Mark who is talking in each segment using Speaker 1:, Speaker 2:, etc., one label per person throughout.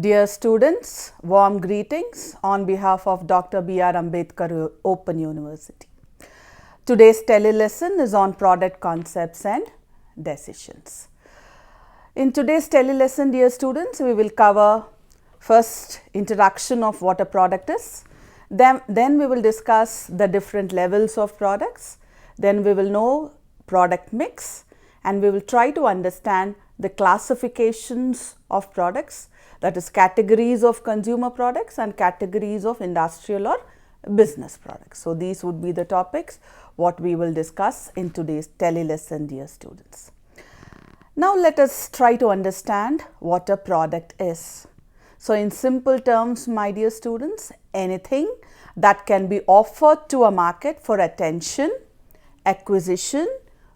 Speaker 1: Dear students, warm greetings on behalf of Dr. B.R. Ambedkar Open University. Today's tele-lesson is on product concepts and decisions. In today's tele-lesson, dear students, we will cover first introduction of what a product is, then we will discuss the different levels of products, then we will know product mix, and we will try to understand the classifications of products, that is categories of consumer products and categories of industrial or business products. So, these would be the topics what we will discuss in today's tele-lesson, dear students. Now, let us try to understand what a product is. So, in simple terms, my dear students, anything that can be offered to a market for attention, acquisition,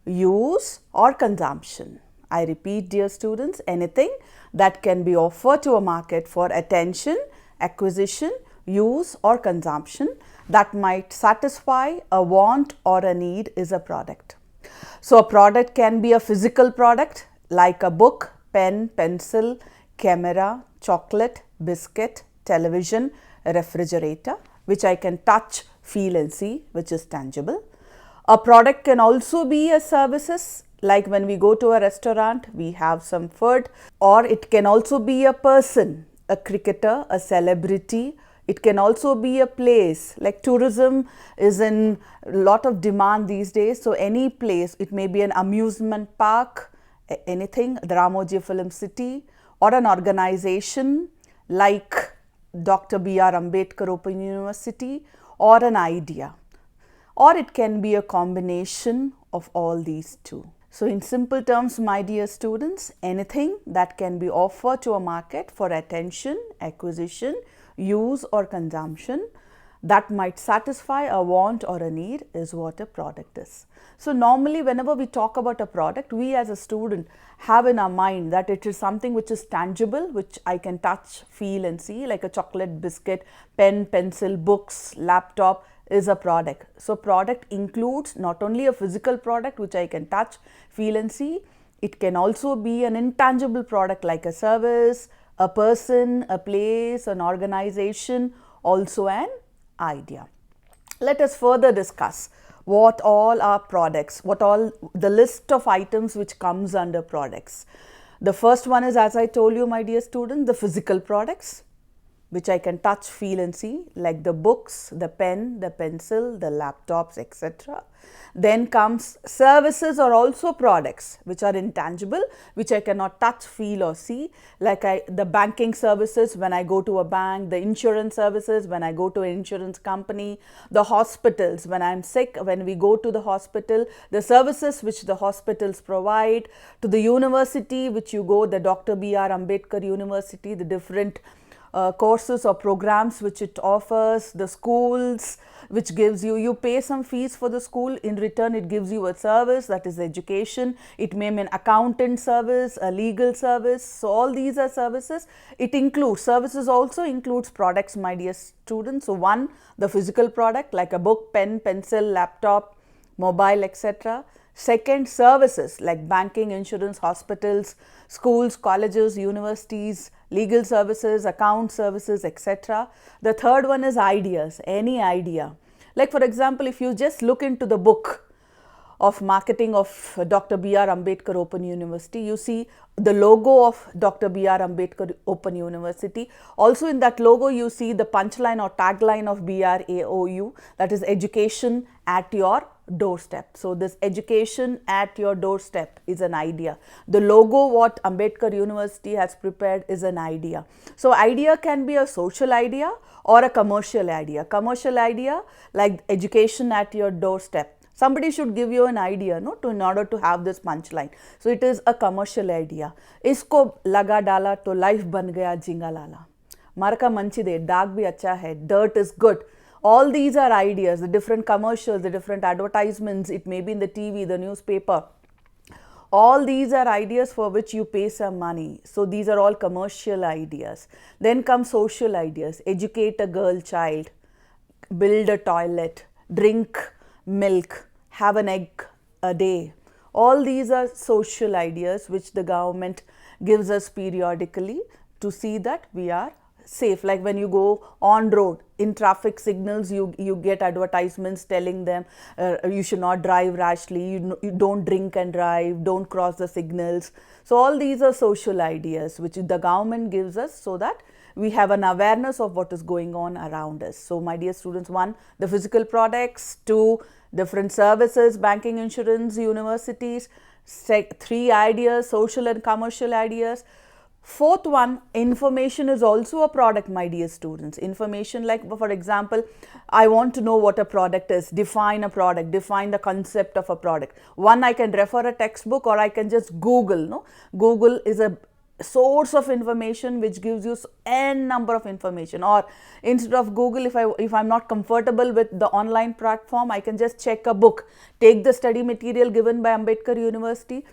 Speaker 1: use or consumption. I repeat, dear students, anything that can be offered to a market for attention, acquisition, use or consumption that might satisfy a want or a need is a product. So, a product can be a physical product like a book, pen, pencil, camera, chocolate, biscuit, television, refrigerator, which I can touch, feel and see, which is tangible. A product can also be a services, like when we go to a restaurant, we have some food, or it can also be a person, a cricketer, a celebrity. It can also be a place, like tourism is in a lot of demand these days. So, any place, it may be an amusement park, anything, the Ramoji Film City, or an organization like Dr. B.R. Ambedkar Open University, or an idea, or it can be a combination of all these two. So, in simple terms, my dear students, anything that can be offered to a market for attention, acquisition, use or consumption that might satisfy a want or a need is what a product is. So, normally whenever we talk about a product, we as a student have in our mind that it is something which is tangible, which I can touch, feel and see, like a chocolate, biscuit, pen, pencil, books, laptop is a product. So, product includes not only a physical product which I can touch, feel and see, it can also be an intangible product like a service, a person, a place, an organization, also an idea. Let us further discuss what all are products, what all the list of items which comes under products. The first one is, as I told you, my dear students, the physical products which I can touch, feel and see, like the books, the pen, the pencil, the laptops, etc. Then comes services are also products which are intangible, which I cannot touch, feel or see, like the banking services when I go to a bank, the insurance services when I go to an insurance company, the hospitals when I am sick, when we go to the hospital, the services which the hospitals provide, to the university which you go, the Dr. B.R. Ambedkar University, the different courses or programs which it offers, the schools which gives you pay some fees for the school, in return it gives you a service, that is education. It may mean accountant service, a legal service. So, all these are services. It includes, services also includes products, my dear students. So, one, the physical product like a book, pen, pencil, laptop, mobile, etc. Second, services like banking, insurance, hospitals, schools, colleges, universities, legal services, account services, etc. The third one is ideas, any idea. Like for example, if you just look into the book of marketing of Dr. B.R. Ambedkar Open University, you see the logo of Dr. B.R. Ambedkar Open University. Also in that logo, you see the punchline or tagline of BRAOU, that is education at your doorstep. So, this education at your doorstep is an idea. The logo what Ambedkar University has prepared is an idea. So, idea can be a social idea or a commercial idea. Commercial idea like education at your doorstep. Somebody should give you an idea, no, in order to have this punchline. So, it is a commercial idea. Isko laga dala to life ban gaya jinga lala. Marka manchide, dag bhi acha hai, dirt is good. All these are ideas, the different commercials, the different advertisements, it may be in the TV, the newspaper. All these are ideas for which you pay some money. So, these are all commercial ideas. Then come social ideas, educate a girl child, build a toilet, drink milk, have an egg a day. All these are social ideas which the government gives us periodically to see that we are safe. Like when you go on road, in traffic signals, you get advertisements telling them you should not drive rashly, you don't drink and drive, don't cross the signals. So all these are social ideas which the government gives us so that we have an awareness of what is going on around us. So my dear students, 1, the physical products, 2, different services, banking, insurance, universities, 3, ideas, social and commercial ideas. 4th one, information is also a product, my dear students. Information, like for example, I want to know what a product is, define a product, define the concept of a product. One, I can refer a textbook or I can just Google. No, Google is a source of information which gives you n number of information. Or instead of Google, if I'm not comfortable with the online platform, I can just check a book, take the study material given by Ambedkar University,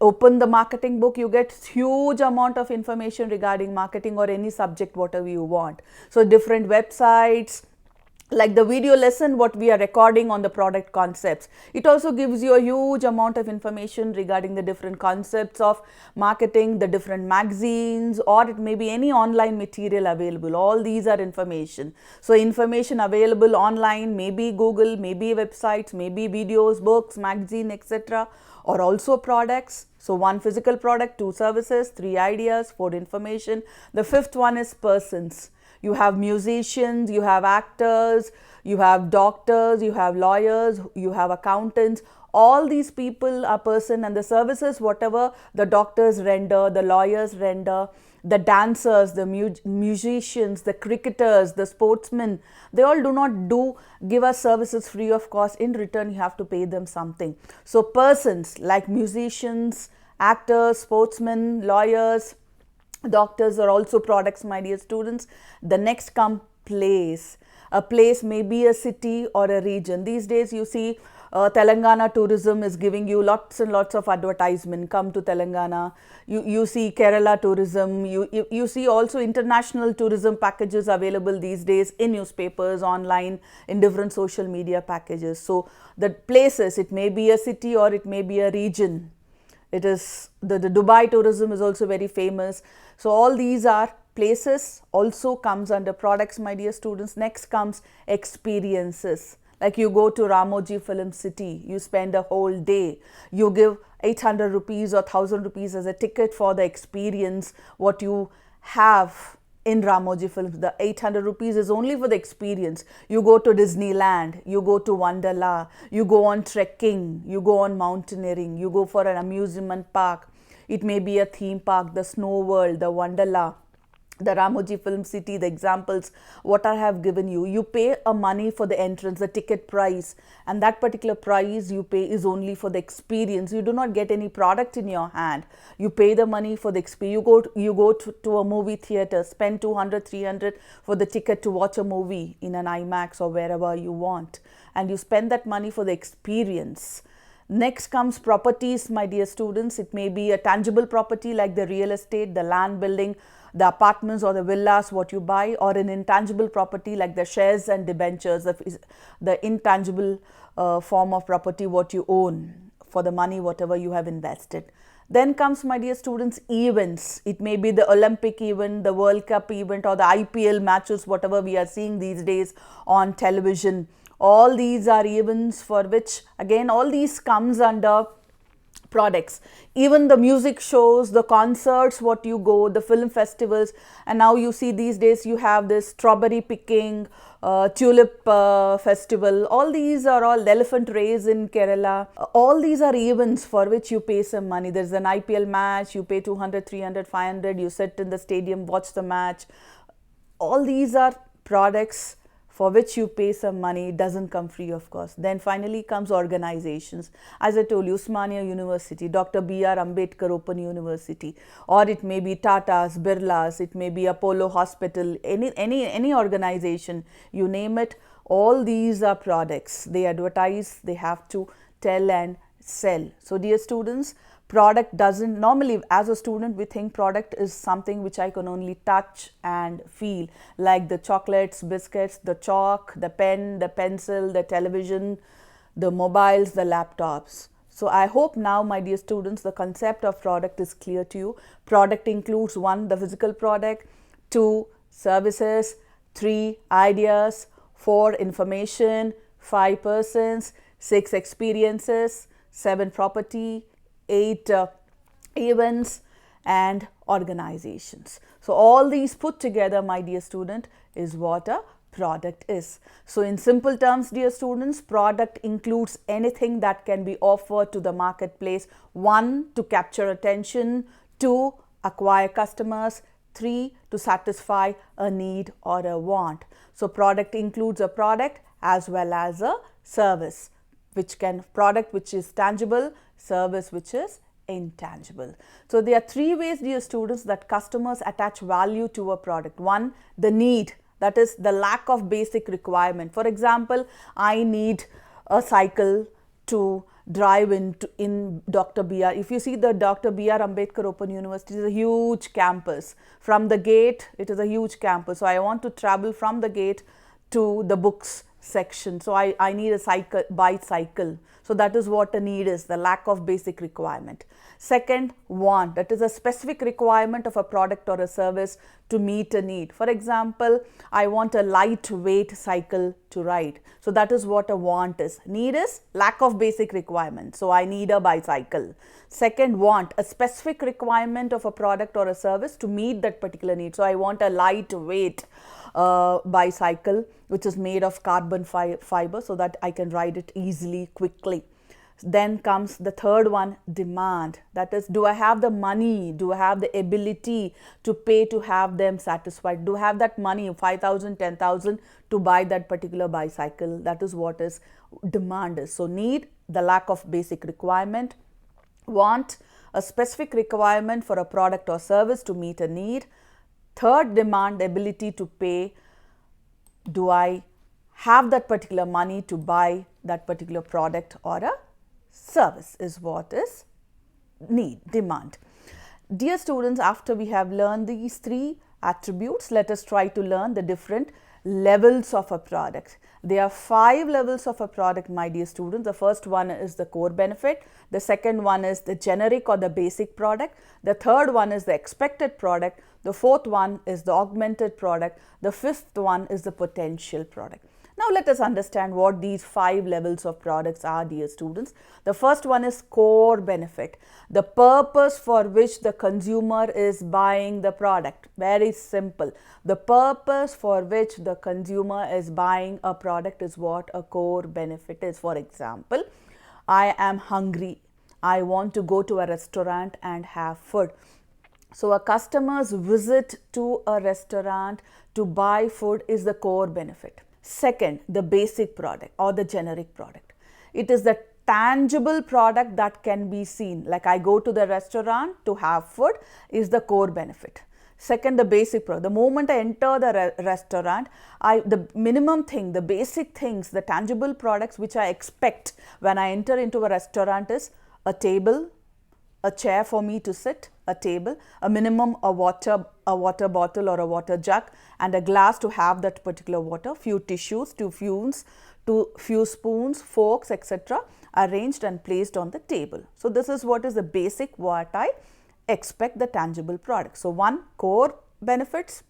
Speaker 1: open the marketing book, you get huge amount of information regarding marketing or any subject, whatever you want. So different websites, like the video lesson what we are recording on the product concepts, it also gives you a huge amount of information regarding the different concepts of marketing, the different magazines, or it may be any online material available. All these are information. So information available online, maybe Google, maybe websites, maybe videos, books, magazine, etc., or also products. So 1, physical product, 2, services, 3, ideas, 4, information. The 5th one is persons. You have musicians, you have actors, you have doctors, you have lawyers, you have accountants. All these people are person, and the services, whatever the doctors render, the lawyers render, the dancers, the musicians, the cricketers, the sportsmen, they all do not give us services free of cost. In return, you have to pay them something. So persons like musicians, actors, sportsmen, lawyers, doctors are also products, my dear students. The next come place. A place may be a city or a region. These days you see Telangana tourism is giving you lots and lots of advertisement. Come to Telangana. You see Kerala tourism. You see also international tourism packages available these days in newspapers, online, in different social media packages. So the places, it may be a city or it may be a region. It is the Dubai tourism is also very famous. So all these are places, also comes under products, my dear students. Next comes experiences. Like you go to Ramoji Film City, you spend a whole day, you give 800 rupees or 1000 rupees as a ticket for the experience what you have in Ramoji Films. The 800 rupees is only for the experience. You go to Disneyland, you go to Wonderla, you go on trekking, you go on mountaineering, you go for an amusement park. It may be a theme park, the Snow World, the Wonderla, the Ramoji Film City, the examples what I have given you. You pay a money for the entrance, the ticket price, and that particular price you pay is only for the experience. You do not get any product in your hand. You pay the money for the experience. You go to a movie theater, spend 200, 300 for the ticket to watch a movie in an IMAX or wherever you want, and you spend that money for the experience. Next comes properties, my dear students. It may be a tangible property like the real estate, the land building, the apartments or the villas what you buy, or an intangible property like the shares and debentures, the intangible form of property what you own for the money whatever you have invested. Then comes, my dear students, events. It may be the Olympic event, the World Cup event, or the IPL matches whatever we are seeing these days on television. All these are events for which, again, all these comes under products. Even the music shows, the concerts what you go, the film festivals, and now you see these days you have this strawberry picking, tulip festival. All these are all elephant race in Kerala. All these are events for which you pay some money. There's an IPL match, you pay 200, 300, 500, you sit in the stadium, watch the match. All these are products for which you pay some money. It doesn't come free of course. Then finally comes organizations. As I told you, Usmania University, Dr. B.R. Ambedkar Open University, or it may be Tata's, Birla's, it may be Apollo Hospital, any organization, you name it. All these are products. They advertise, they have to tell and sell. So dear students, product doesn't, normally as a student we think product is something which I can only touch and feel, like the chocolates, biscuits, the chalk, the pen, the pencil, the television, the mobiles, the laptops. So I hope now, my dear students, the concept of product is clear to you. Product includes 1, the physical product, 2, services, 3, ideas, 4, information, 5, persons, 6, experiences, 7, property, 8, events, and organizations. So all these put together, my dear student, is what a product is. So in simple terms, dear students, product includes anything that can be offered to the marketplace. 1, to capture attention, 2, acquire customers, 3, to satisfy a need or a want. So product includes a product as well as a service, product which is tangible, service which is intangible. So there are 3 ways, dear students, that customers attach value to a product. 1, the need, that is the lack of basic requirement. For example, I need a cycle to drive in Dr. B.R. If you see the Dr. B.R. Ambedkar Open University, it is a huge campus. From the gate, it is a huge campus. So I want to travel from the gate to the books section. So I need a bicycle. So that is what a need is, the lack of basic requirement. Second, want, that is a specific requirement of a product or a service to meet a need. For example, I want a lightweight cycle to ride. So that is what a want is. Need is lack of basic requirement. So I need a bicycle. Second, want, a specific requirement of a product or a service to meet that particular need. So I want a lightweight bicycle which is made of carbon fiber so that I can ride it easily, quickly. Then comes the third one, demand. That is, do I have the money? Do I have the ability to pay to have them satisfied? Do I have that money, 5,000, 10,000 to buy that particular bicycle? That is what is demand is. So need, the lack of basic requirement. Want, a specific requirement for a product or service to meet a need. Third, demand, ability to pay. Do I have that particular money to buy that particular product or a service is what is need, demand. Dear students, after we have learned these 3 attributes, let us try to learn the different levels of a product. There are 5 levels of a product, my dear students. The first one is the core benefit. The second one is the generic or the basic product. The third one is the expected product. The fourth one is the augmented product. The fifth one is the potential product. Now let us understand what these 5 levels of products are, dear students. The first one is core benefit, the purpose for which the consumer is buying the product. Very simple. The purpose for which the consumer is buying a product is what a core benefit is. For example, I am hungry. I want to go to a restaurant and have food. So a customer's visit to a restaurant to buy food is the core benefit. Second, the basic product or the generic product. It is the tangible product that can be seen. Like I go to the restaurant to have food is the core benefit. Second, the basic product. The moment I enter the restaurant, the minimum thing, the basic things, the tangible products which I expect when I enter into a restaurant is a table, a chair for me to sit, a table, a minimum a water bottle or a water jug and a glass to have that particular water, few tissues, few spoons, forks, etc. arranged and placed on the table. So this is what is the basic what I expect the tangible product. So 1, core benefits,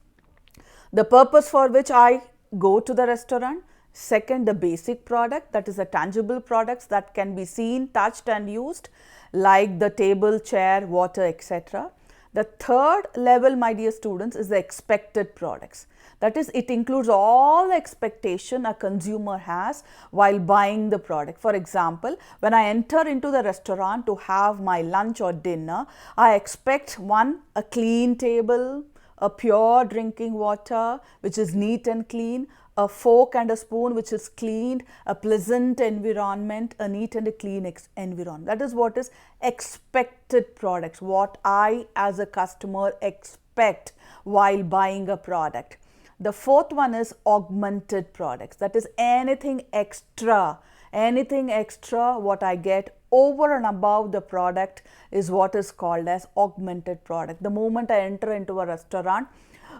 Speaker 1: the purpose for which I go to the restaurant. Second, the basic product, that is the tangible products that can be seen, touched and used, like the table, chair, water, etc. The third level, my dear students, is the expected products. That is, it includes all the expectation a consumer has while buying the product. For example, when I enter into the restaurant to have my lunch or dinner, I expect 1, a clean table, a pure drinking water which is neat and clean, a fork and a spoon which is cleaned, a pleasant environment, a neat and a clean environment. That is what is expected products, what I as a customer expect while buying a product. The fourth one is augmented products. That is anything extra what I get over and above the product is what is called as augmented product. The moment I enter into a restaurant,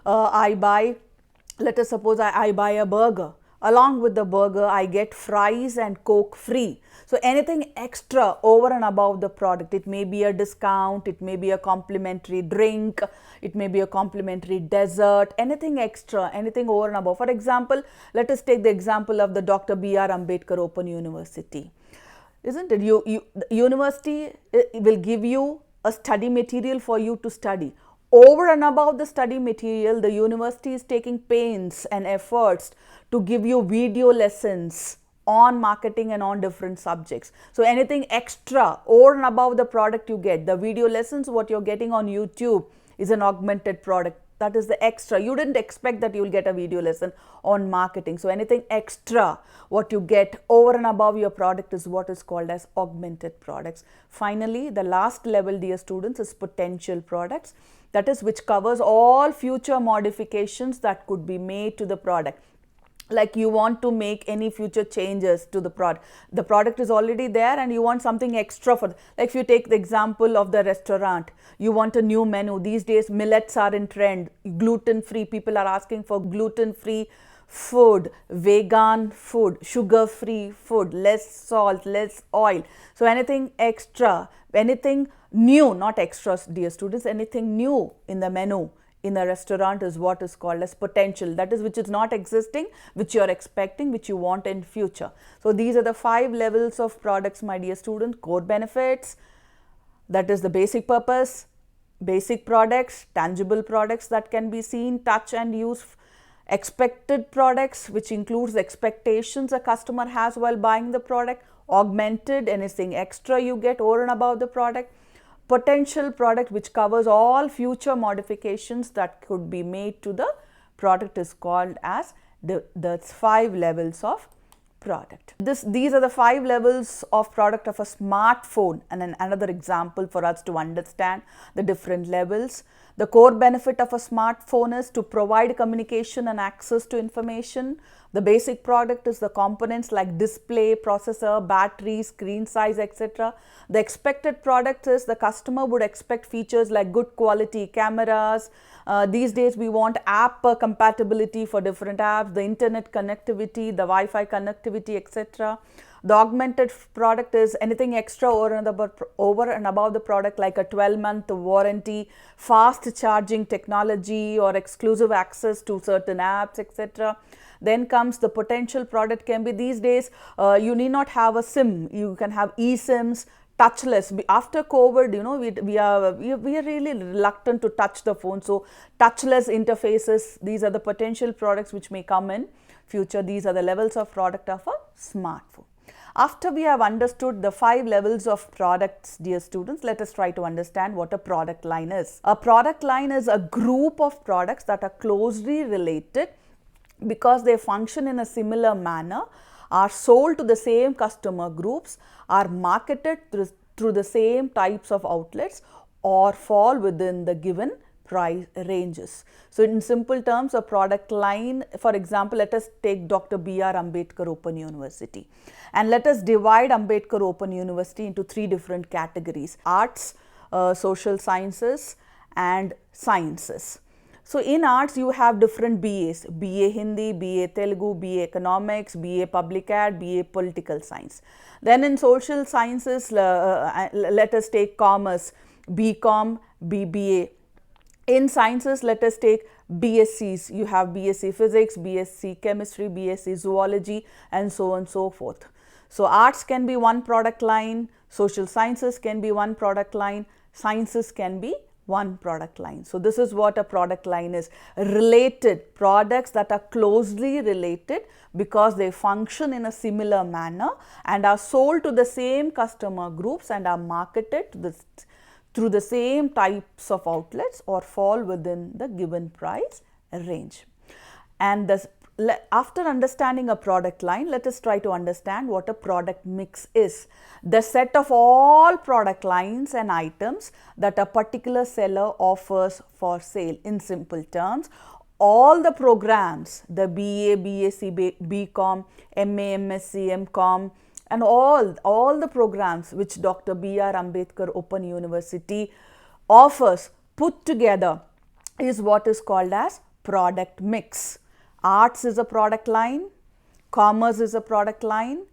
Speaker 1: I buy, let us suppose I buy a burger. along with the burger I get fries and Coke free. So anything extra over and above the product, it may be a discount, it may be a complimentary drink, it may be a complimentary dessert, anything extra, anything over and above. For example, let us take the example of the Dr. B.R. Ambedkar Open University. Isn't it? The university will give you a study material for you to study. Over and above the study material, the university is taking pains and efforts to give you video lessons on marketing and on different subjects. So anything extra over and above the product you get, the video lessons, what you're getting on YouTube is an augmented product. That is the extra. You didn't expect that you will get a video lesson on marketing. So anything extra, what you get over and above your product is what is called as augmented products. Finally, the last level, dear students, is potential products. That is which covers all future modifications that could be made to the product. Like you want to make any future changes to the product is already there and you want something extra for, like if you take the example of the restaurant, you want a new menu. These days millets are in trend, gluten free, people are asking for gluten free food, vegan food, sugar free food, less salt, less oil. So anything extra, anything new, not extras dear students, anything new in the menu in a restaurant is what is called as potential. That is which is not existing, which you are expecting, which you want in future. So these are the 5 levels of products, my dear student. Core benefits, that is the basic purpose, basic products, tangible products that can be seen, touch and use. Expected products, which includes the expectations a customer has while buying the product. Augmented, anything extra you get over and above the product. Potential product, which covers all future modifications that could be made to the product, is called as the 5 levels of product. These are the 5 levels of product of a smartphone, and another example for us to understand the different levels. The core benefit of a smartphone is to provide communication and access to information. The basic product is the components like display, processor, battery, screen size, etc. The expected product is the customer would expect features like good quality cameras. These days we want app compatibility for different apps, the internet connectivity, the Wi-Fi connectivity, etc. The augmented product is anything extra over and above the product, like a 12-month warranty, fast charging technology, or exclusive access to certain apps, etc. Then comes the potential product. Can be these days you need not have a SIM, you can have eSIMs, touchless. After COVID, you know, we are really reluctant to touch the phone. So touchless interfaces, these are the potential products which may come in future. These are the levels of product of a smartphone. After we have understood the 5 levels of products, dear students, let us try to understand what a product line is. A product line is a group of products that are closely related because they function in a similar manner, are sold to the same customer groups, are marketed through the same types of outlets, or fall within the given price ranges. So in simple terms, a product line, for example, let us take Dr. B.R. Ambedkar Open University, and let us divide Ambedkar Open University into 3 different categories: arts, social sciences and sciences. So in arts you have different BAs, BA Hindi, BA Telugu, BA Economics, BA Public Ad, BA Political Science. Then in social sciences, let us take commerce, BCom, BBA. In sciences, let us take BScs. You have BSc Physics, BSc Chemistry, BSc Zoology, and so on and so forth. So arts can be one product line, social sciences can be one product line, sciences can be one product line. So this is what a product line is: related products that are closely related because they function in a similar manner and are sold to the same customer groups and are marketed through the same types of outlets or fall within the given price range. And after understanding a product line, let us try to understand what a product mix is: the set of all product lines and items that a particular seller offers for sale. In simple terms, all the programs, the BA, BSc, BCom, MA, MSc, MCom, and all the programs which Dr. B.R. Ambedkar Open University offers put together is what is called as product mix. Arts is a product line, Commerce is a product line.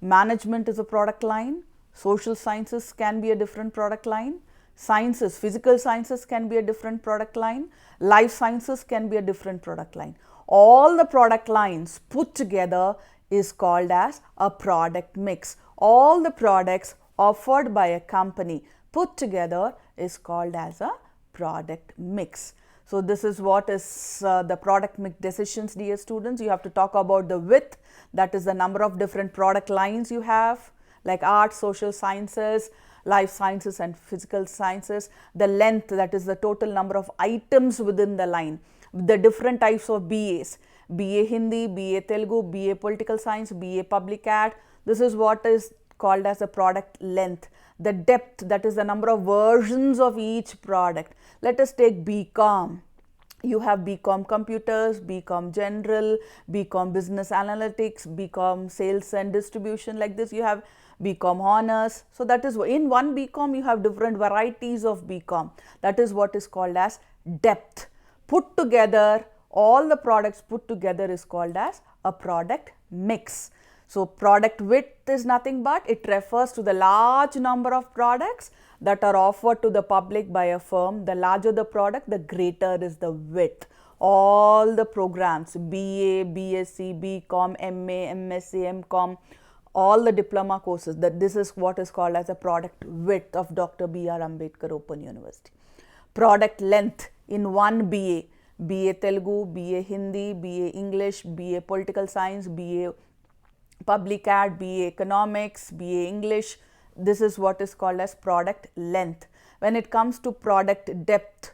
Speaker 1: Management is a product line. Social sciences can be a different product line. Sciences, physical sciences can be a different product line. Life sciences can be a different product line. All the product lines put together is called as a product mix. All the products offered by a company put together is called as a product mix. So, this is what is the product mix decisions, dear students. You have to talk about the width, that is the number of different product lines you have, like arts, social sciences, life sciences and physical sciences. The length, that is the total number of items within the line. The different types of BAs, BA Hindi, BA Telugu, BA Political Science, BA Public Ad. This is what is called as a product length. The depth, that is the number of versions of each product. Let us take BCom. You have BCom Computers, BCom General, BCom Business Analytics, BCom Sales and Distribution. Like this, you have BCom Honors. So, that is in one BCom you have different varieties of BCom. That is what is called as depth. Put together, all the products put together is called as a product mix. So, product width is nothing but it refers to the large number of products that are offered to the public by a firm. The larger the product, the greater is the width. All the programs, BA, BSc, BCom, MA, MSc, MCom, all the diploma courses, that this is what is called as a product width of Dr. B.R. Ambedkar Open University. Product length in one BA, BA Telugu, BA Hindi, BA English, BA Political Science, BA Public Ad, BA Economics, BA English. This is what is called as product length. When it comes to product depth,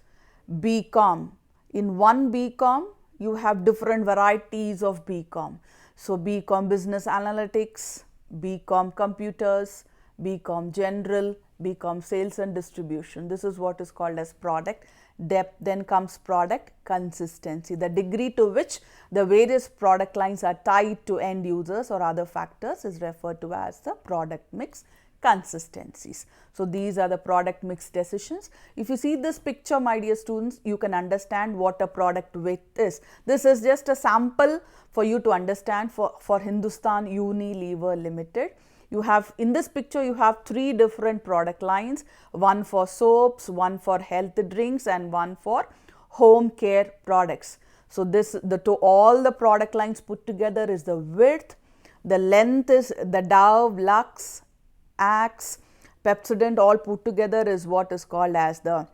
Speaker 1: BCom, in one BCom you have different varieties of BCom. So, BCom Business Analytics, BCom Computers, BCom General, BCom Sales and Distribution. This is what is called as product depth. Then comes product consistency, the degree to which the various product lines are tied to end users or other factors is referred to as the product mix consistencies. So, these are the product mix decisions. If you see this picture, my dear students, you can understand what a product width is. This is just a sample for you to understand for Hindustan Unilever Limited. You have in this picture you have three different product lines, one for soaps, one for health drinks and one for home care products. So, all the product lines put together is the width. The length is the Dove, Lux, Axe, Pepsodent, all put together is what is called as the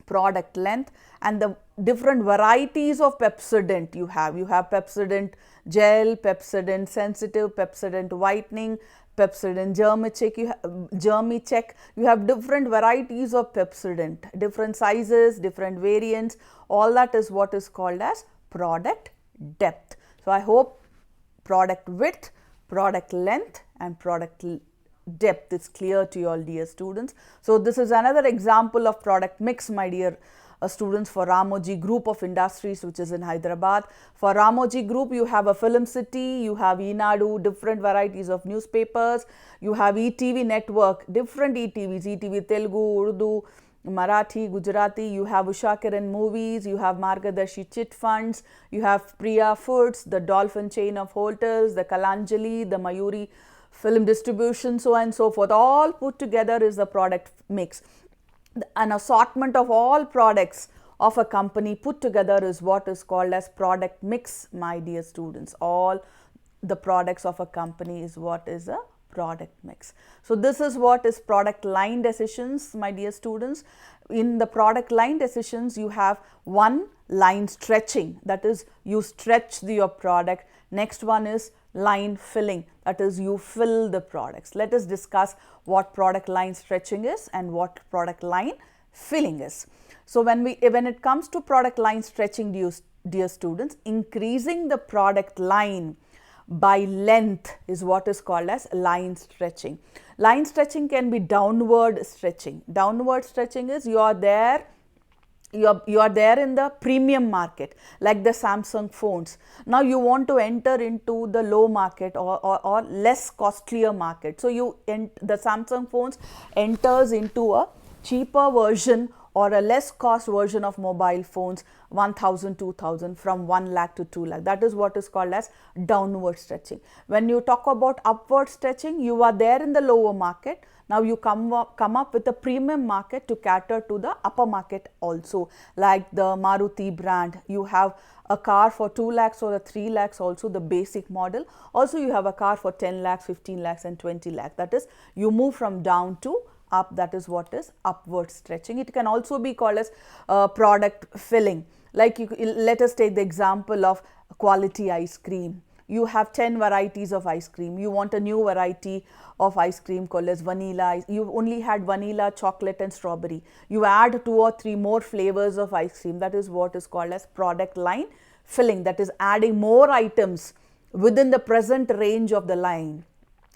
Speaker 1: product length. And the different varieties of Pepsodent you have Pepsodent gel, Pepsodent sensitive, Pepsodent whitening, Pepsodent Germi check. You have different varieties of Pepsodent, different sizes, different variants. All that is what is called as product depth. So, I hope product width, product length and product depth is clear to you all, dear students. So, this is another example of product mix, my dear students, for Ramoji Group of Industries, which is in Hyderabad. For Ramoji Group, you have a Film City, you have Enadu, different varieties of newspapers, you have ETV network, different ETVs, ETV Telugu, Urdu, Marathi, Gujarati, you have Usha Kiran Movies, you have Margadarshi Chit Funds, you have Priya Foods, the Dolphin chain of hotels, the Kalanjali, the Mayuri Film Distribution, so on and so forth. All put together is the product mix. An assortment of all products of a company put together is what is called as product mix, my dear students. All the products of a company is what is a product mix. So, this is what is product line decisions, my dear students. In the product line decisions, you have one, line stretching, that is you stretch your product. Next one is line filling, that is you fill the products. Let us discuss what product line stretching is and what product line filling is. So, when it comes to product line stretching, dear students, increasing the product line by length is what is called as line stretching. Line stretching can be downward stretching. Downward stretching is you are there in the premium market, like the Samsung phones. Now, you want to enter into the low market or less costlier market. So, the Samsung phones enters into a cheaper version or a less cost version of mobile phones, 1000, 2000, from 1 lakh to 2 lakh. That is what is called as downward stretching. When you talk about upward stretching, you are there in the lower market. Now you come up with a premium market to cater to the upper market also, like the Maruti brand. You have a car for 2 lakhs or 3 lakhs also, the basic model. Also you have a car for 10 lakhs, 15 lakhs and 20 lakhs. That is, you move from down to up. That is what is upward stretching. It can also be called as product filling. Like let us take the example of quality ice cream. You have 10 varieties of ice cream. You want a new variety of ice cream called as vanilla. You only had vanilla, chocolate and strawberry. You add 2 or 3 more flavors of ice cream. That is what is called as product line filling. That is adding more items within the present range of the line.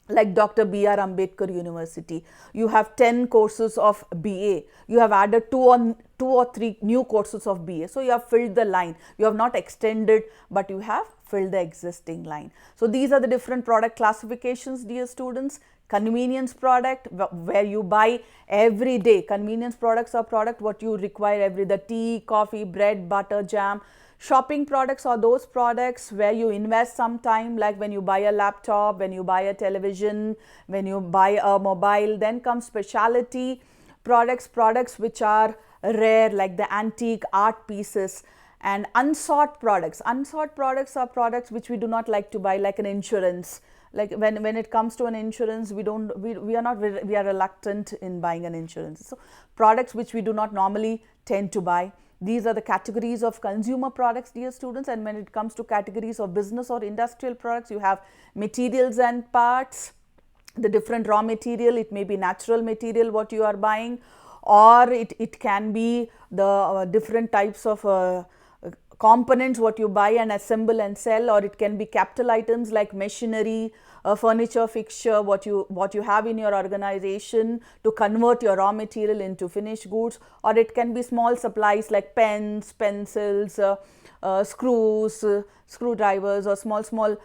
Speaker 1: Like Dr. B.R. Ambedkar University, you have 10 courses of BA. You have added 2 or 3 new courses of BA. So you have filled the line. You have not extended, but you have filled the existing line. So these are the different product classifications, dear students. Convenience product, where you buy every day. Convenience products are product what you require every day. The tea, coffee, bread, butter, jam. Shopping products are those products where you invest some time, like when you buy a laptop, when you buy a television, when you buy a mobile. Then comes specialty products, products which are rare, like the antique art pieces. And unsought products. Unsought products are products which we do not like to buy, like an insurance. Like when it comes to an insurance, we are reluctant in buying an insurance. So products which we do not normally tend to buy. These are the categories of consumer products, dear students. And when it comes to categories of business or industrial products, you have materials and parts, the different raw material. It may be natural material what you are buying, or it can be the different types of components what you buy and assemble and sell, or it can be capital items like machinery, furniture, fixture, what you have in your organization to convert your raw material into finished goods, or it can be small supplies like pens, pencils, screws, screwdrivers, or small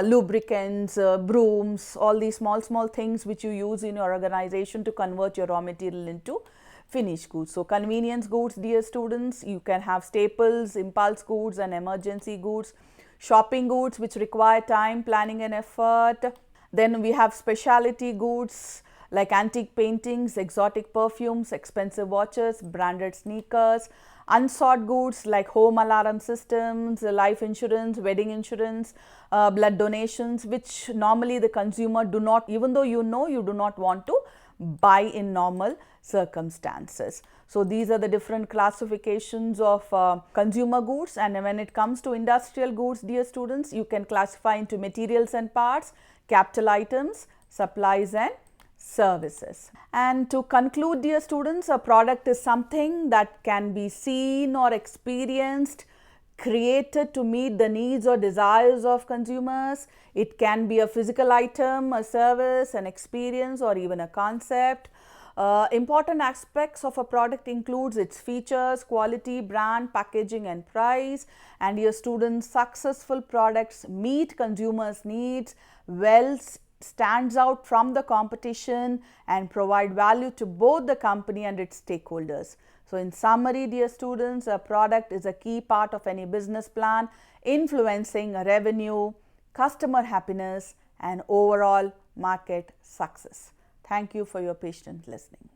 Speaker 1: lubricants, brooms, all these small things which you use in your organization to convert your raw material into finished goods. So convenience goods, dear students, you can have staples, impulse goods and emergency goods. Shopping goods which require time, planning and effort. Then we have specialty goods like antique paintings, exotic perfumes, expensive watches, branded sneakers. Unsought goods like home alarm systems, life insurance, wedding insurance, blood donations, which normally the consumer do not, even though you do not want to buy in normal circumstances. So these are the different classifications of consumer goods. And when it comes to industrial goods, dear students, you can classify into materials and parts, capital items, supplies and services. And to conclude, dear students, a product is something that can be seen or experienced, created to meet the needs or desires of consumers. It can be a physical item, a service, an experience, or even a concept. Important aspects of a product includes its features, quality, brand, packaging and price. And your students, successful products meet consumers' needs, stands out from the competition and provide value to both the company and its stakeholders. So in summary, dear students, a product is a key part of any business plan, influencing revenue, customer happiness and overall market success. Thank you for your patient listening.